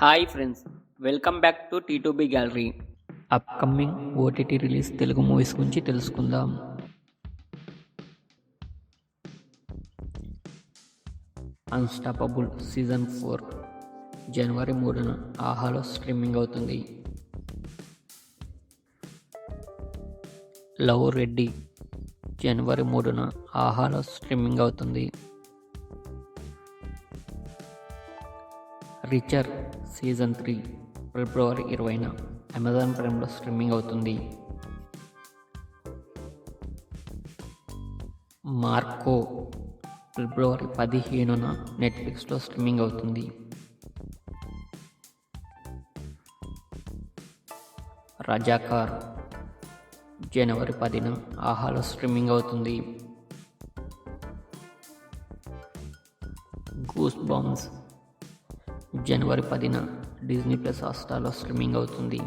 Hi friends, welcome back to టీ2బీ gallery. Upcoming OTT release Telugu movies గురించి తెలుసుకుందాం. Unstoppable season 4 జనవరి 3న ఆహాలో స్ట్రీమింగ్ అవుతుంది. లవ్ రెడ్డి జనవరి 3న ఆహాలో స్ట్రీమింగ్ అవుతుంది. రిచర్ సీజన్ 3 ఫిబ్రవరి 20న అమెజాన్ ప్రైమ్లో స్ట్రీమింగ్ అవుతుంది. మార్కో ఫిబ్రవరి 15న నెట్ఫ్లిక్స్లో స్ట్రీమింగ్ అవుతుంది. రజాకార్ జనవరి 10న ఆహాలో స్ట్రీమింగ్ అవుతుంది. గూస్ బాంబ్స్ జనవరి 10న డిజ్నీ ప్లస్ హాట్‌స్టార్లో స్ట్రీమింగ్ అవుతుంది.